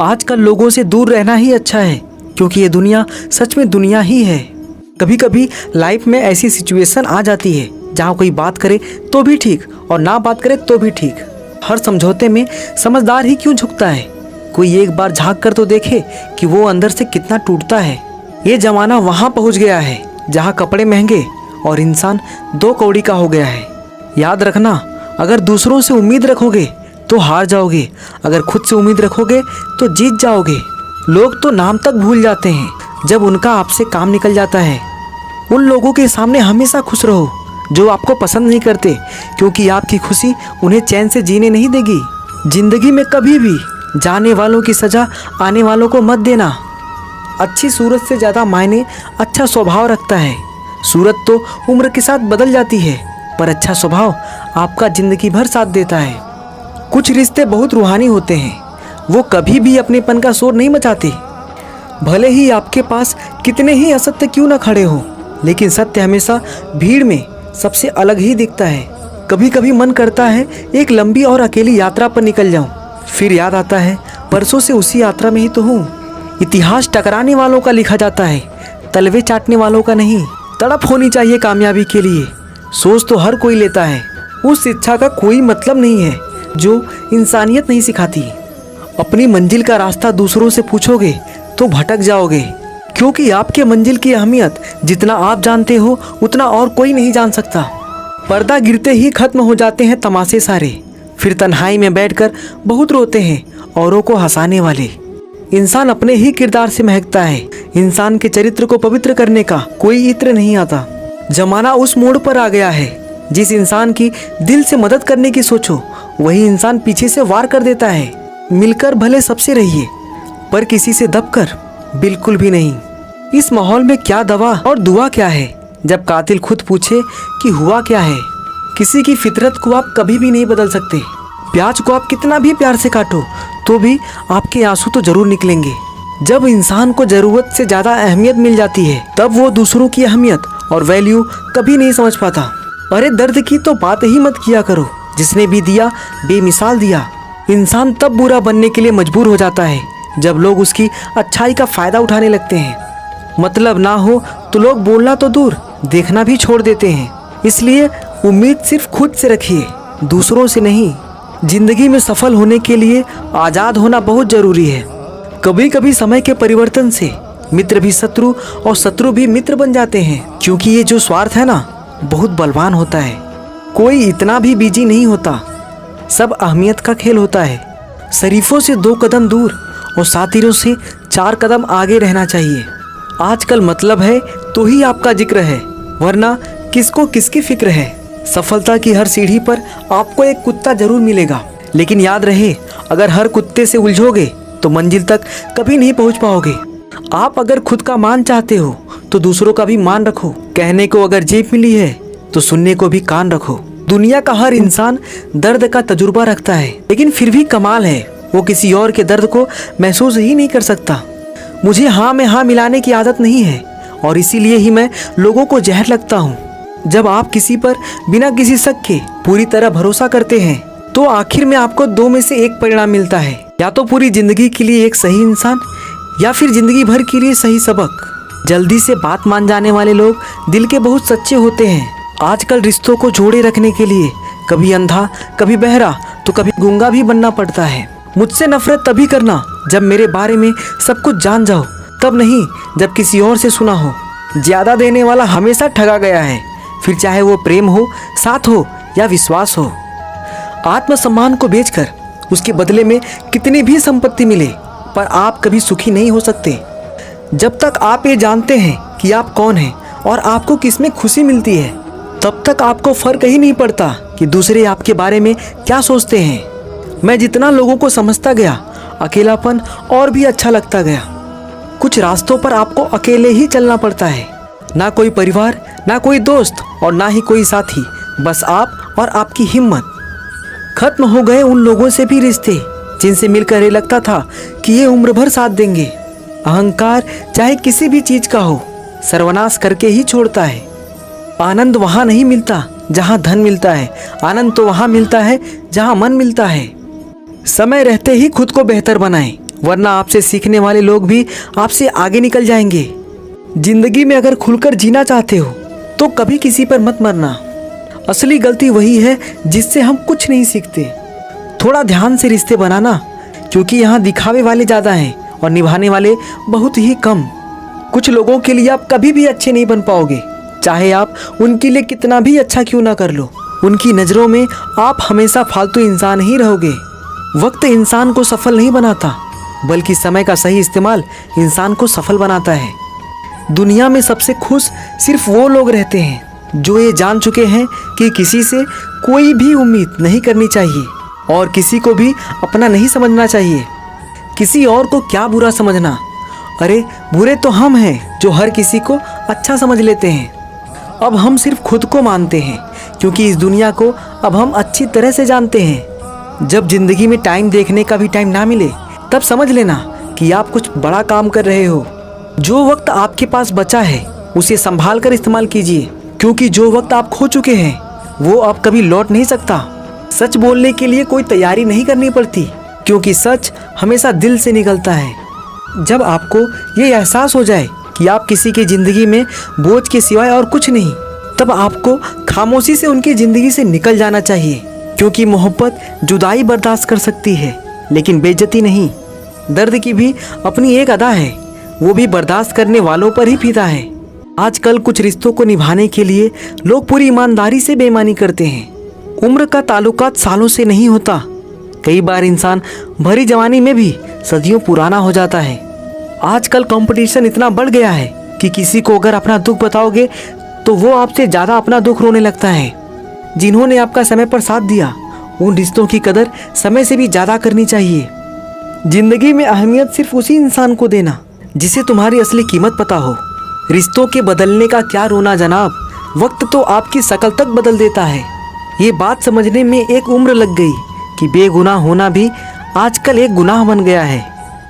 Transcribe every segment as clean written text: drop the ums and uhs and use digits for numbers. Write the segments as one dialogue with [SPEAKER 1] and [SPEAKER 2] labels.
[SPEAKER 1] आजकल लोगों से दूर रहना ही अच्छा है, क्योंकि ये दुनिया सच में दुनिया ही है। कभी कभी लाइफ में ऐसी सिचुएशन आ जाती है जहाँ कोई बात करे तो भी ठीक और ना बात करे तो भी ठीक। हर समझौते में समझदार ही क्यों झुकता है? कोई एक बार झांक कर तो देखे कि वो अंदर से कितना टूटता है। ये जमाना वहाँ पहुँच गया है जहाँ कपड़े महंगे और इंसान 2 कौड़ी का हो गया है। याद रखना, अगर दूसरों से उम्मीद रखोगे तो हार जाओगे, अगर खुद से उम्मीद रखोगे तो जीत जाओगे। लोग तो नाम तक भूल जाते हैं जब उनका आपसे काम निकल जाता है। उन लोगों के सामने हमेशा खुश रहो जो आपको पसंद नहीं करते, क्योंकि आपकी खुशी उन्हें चैन से जीने नहीं देगी। जिंदगी में कभी भी जाने वालों की सजा आने वालों को मत देना। अच्छी सूरत से ज़्यादा मायने अच्छा स्वभाव रखता है। सूरत तो उम्र के साथ बदल जाती है, पर अच्छा स्वभाव आपका ज़िंदगी भर साथ देता है। कुछ रिश्ते बहुत रूहानी होते हैं, वो कभी भी अपनेपन का शोर नहीं मचाते। भले ही आपके पास कितने ही असत्य क्यों न खड़े हो, लेकिन सत्य हमेशा भीड़ में सबसे अलग ही दिखता है। कभी कभी मन करता है एक लंबी और अकेली यात्रा पर निकल जाऊं, फिर याद आता है परसों से उसी यात्रा में ही तो हूँ। इतिहास टकराने वालों का लिखा जाता है, तलवे चाटने वालों का नहीं। तड़प होनी चाहिए कामयाबी के लिए, सोच तो हर कोई लेता है। उस शिक्षा का कोई मतलब नहीं है जो इंसानियत नहीं सिखाती। अपनी मंजिल का रास्ता दूसरों से पूछोगे तो भटक जाओगे, क्योंकि आपके मंजिल की अहमियत जितना आप जानते हो उतना और कोई नहीं जान सकता। पर्दा गिरते ही खत्म हो जाते हैं तमाशे सारे, फिर तन्हाई में बैठकर बहुत रोते हैं औरों को हंसाने वाले। इंसान अपने ही किरदार से महकता है, इंसान के चरित्र को पवित्र करने का कोई इत्र नहीं आता। जमाना उस मोड़ पर आ गया है, जिस इंसान की दिल से मदद करने की सोचो वही इंसान पीछे से वार कर देता है। मिलकर भले सबसे रहिए, पर किसी से दबकर बिल्कुल भी नहीं। इस माहौल में क्या दवा और दुआ क्या है, जब कातिल खुद पूछे कि हुआ क्या है। किसी की फितरत को आप कभी भी नहीं बदल सकते। प्याज को आप कितना भी प्यार से काटो तो भी आपके आंसू तो जरूर निकलेंगे। जब इंसान को जरूरत से ज़्यादा अहमियत मिल जाती है, तब वो दूसरों की अहमियत और वैल्यू कभी नहीं समझ पाता। अरे दर्द की तो बात ही मत किया करो, जिसने भी दिया बेमिसाल दिया। इंसान तब बुरा बनने के लिए मजबूर हो जाता है जब लोग उसकी अच्छाई का फ़ायदा उठाने लगते हैं। मतलब ना हो तो लोग बोलना तो दूर, देखना भी छोड़ देते हैं। इसलिए उम्मीद सिर्फ खुद से रखिए, दूसरों से नहीं। जिंदगी में सफल होने के लिए आज़ाद होना बहुत ज़रूरी है। कभी कभी समय के परिवर्तन से मित्र भी शत्रु और शत्रु भी मित्र बन जाते हैं, क्योंकि ये जो स्वार्थ है ना, बहुत बलवान होता है। कोई इतना भी बिजी नहीं होता, सब अहमियत का खेल होता है। शरीफों से 2 कदम दूर और सातिरों से 4 कदम आगे रहना चाहिए। आजकल मतलब है तो ही आपका जिक्र है, वरना किसको किसकी फिक्र है। सफलता की हर सीढ़ी पर आपको एक कुत्ता जरूर मिलेगा, लेकिन याद रहे, अगर हर कुत्ते से उलझोगे तो मंजिल तक कभी नहीं पहुंच पाओगे। आप अगर खुद का मान चाहते हो तो दूसरों का भी मान रखो। कहने को अगर जीभ मिली है तो सुनने को भी कान रखो। दुनिया का हर इंसान दर्द का तजुर्बा रखता है, लेकिन फिर भी कमाल है, वो किसी और के दर्द को महसूस ही नहीं कर सकता। मुझे हाँ में हाँ मिलाने की आदत नहीं है, और इसीलिए ही मैं लोगों को जहर लगता हूँ। जब आप किसी पर बिना किसी शक के पूरी तरह भरोसा करते हैं तो आखिर में आपको 2 में से एक परिणाम मिलता है, या तो पूरी जिंदगी के लिए एक सही इंसान, या फिर जिंदगी भर के लिए सही सबक। जल्दी से बात मान जाने वाले लोग दिल के बहुत सच्चे होते हैं। आजकल रिश्तों को जोड़े रखने के लिए कभी अंधा, कभी बहरा, तो कभी गूंगा भी बनना पड़ता है। मुझसे नफरत तभी करना जब मेरे बारे में सब कुछ जान जाओ, तब नहीं जब किसी और से सुना हो। ज्यादा देने वाला हमेशा ठगा गया है, फिर चाहे वो प्रेम हो, साथ हो या विश्वास हो। आत्मसम्मान को बेचकर उसके बदले में कितनी भी संपत्ति मिले, पर आप कभी सुखी नहीं हो सकते। जब तक आप ये जानते हैं कि आप कौन हैं और आपको किसमें खुशी मिलती है, तब तक आपको फर्क ही नहीं पड़ता कि दूसरे आपके बारे में क्या सोचते हैं। मैं जितना लोगों को समझता गया, अकेलापन और भी अच्छा लगता गया। कुछ रास्तों पर आपको अकेले ही चलना पड़ता है, ना कोई परिवार, ना कोई दोस्त और ना ही कोई साथी, बस आप और आपकी हिम्मत। खत्म हो गए उन लोगों से भी रिश्ते जिनसे मिलकर ये लगता था कि ये उम्र भर साथ देंगे। अहंकार चाहे किसी भी चीज का हो, सर्वनाश करके ही छोड़ता है। आनंद वहाँ नहीं मिलता जहाँ धन मिलता है, आनंद तो वहाँ मिलता है जहाँ मन मिलता है। समय रहते ही खुद को बेहतर बनाएं, वरना आपसे सीखने वाले लोग भी आपसे आगे निकल जाएंगे। जिंदगी में अगर खुलकर जीना चाहते हो तो कभी किसी पर मत मरना। असली गलती वही है जिससे हम कुछ नहीं सीखते। थोड़ा ध्यान से रिश्ते बनाना, क्योंकि यहाँ दिखावे वाले ज़्यादा हैं और निभाने वाले बहुत ही कम। कुछ लोगों के लिए आप कभी भी अच्छे नहीं बन पाओगे, चाहे आप उनके लिए कितना भी अच्छा क्यों ना कर लो। उनकी नज़रों में आप हमेशा फालतू इंसान ही रहोगे। वक्त इंसान को सफल नहीं बनाता, बल्कि समय का सही इस्तेमाल इंसान को सफल बनाता है। दुनिया में सबसे खुश सिर्फ वो लोग रहते हैं जो ये जान चुके हैं कि किसी से कोई भी उम्मीद नहीं करनी चाहिए और किसी को भी अपना नहीं समझना चाहिए। किसी और को क्या बुरा समझना, अरे बुरे तो हम हैं जो हर किसी को अच्छा समझ लेते हैं। अब हम सिर्फ खुद को मानते हैं, क्योंकि इस दुनिया को अब हम अच्छी तरह से जानते हैं। जब जिंदगी में टाइम देखने का भी टाइम ना मिले, तब समझ लेना कि आप कुछ बड़ा काम कर रहे हो। जो वक्त आपके पास बचा है उसे संभाल कर इस्तेमाल कीजिए, क्योंकि जो वक्त आप खो चुके हैं वो अब कभी लौट नहीं सकता। सच बोलने के लिए कोई तैयारी नहीं करनी पड़ती, क्योंकि सच हमेशा दिल से निकलता है। जब आपको ये एहसास हो जाए कि आप किसी की ज़िंदगी में बोझ के सिवाय और कुछ नहीं, तब आपको खामोशी से उनकी ज़िंदगी से निकल जाना चाहिए, क्योंकि मोहब्बत जुदाई बर्दाश्त कर सकती है लेकिन बेइज्जती नहीं। दर्द की भी अपनी एक अदा है, वो भी बर्दाश्त करने वालों पर ही फीदा है। आजकल कुछ रिश्तों को निभाने के लिए लोग पूरी ईमानदारी से बेईमानी करते हैं। उम्र का ताल्लुकात सालों से नहीं होता। कई बार इंसान भरी जवानी में भी सदियों पुराना हो जाता है। आजकल कंपटीशन इतना बढ़ गया है कि किसी को अगर अपना दुख बताओगे तो वो आपसे ज़्यादा अपना दुख रोने लगता है। जिन्होंने आपका समय पर साथ दिया, उन रिश्तों की कदर समय से भी ज़्यादा करनी चाहिए। जिंदगी में अहमियत सिर्फ उसी इंसान को देना जिसे तुम्हारी असली कीमत पता हो। रिश्तों के बदलने का क्या रोना जनाब, वक्त तो आपकी शक्ल तक बदल देता है। ये बात समझने में एक उम्र लग गई कि बेगुनाह होना भी आजकल एक गुनाह बन गया है।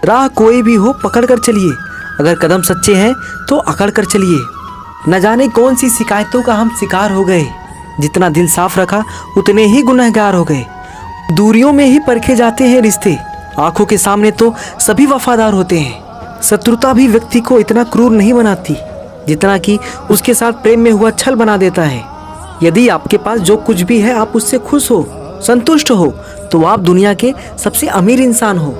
[SPEAKER 1] राह कोई भी हो पकड़ कर चलिए, अगर कदम सच्चे हैं तो अकड़ कर चलिए। न जाने कौन सी शिकायतों का हम शिकार हो गए। जितना दिल साफ रखा उतने ही गुनहगार हो गए। दूरियों में ही परखे जाते हैं रिश्ते, आंखों के सामने तो सभी वफादार होते हैं। शत्रुता भी व्यक्ति को इतना क्रूर नहीं बनाती जितना कि उसके साथ प्रेम में हुआ छल बना देता है। यदि आपके पास जो कुछ भी है आप उससे खुश हो, संतुष्ट हो, तो आप दुनिया के सबसे अमीर इंसान हो।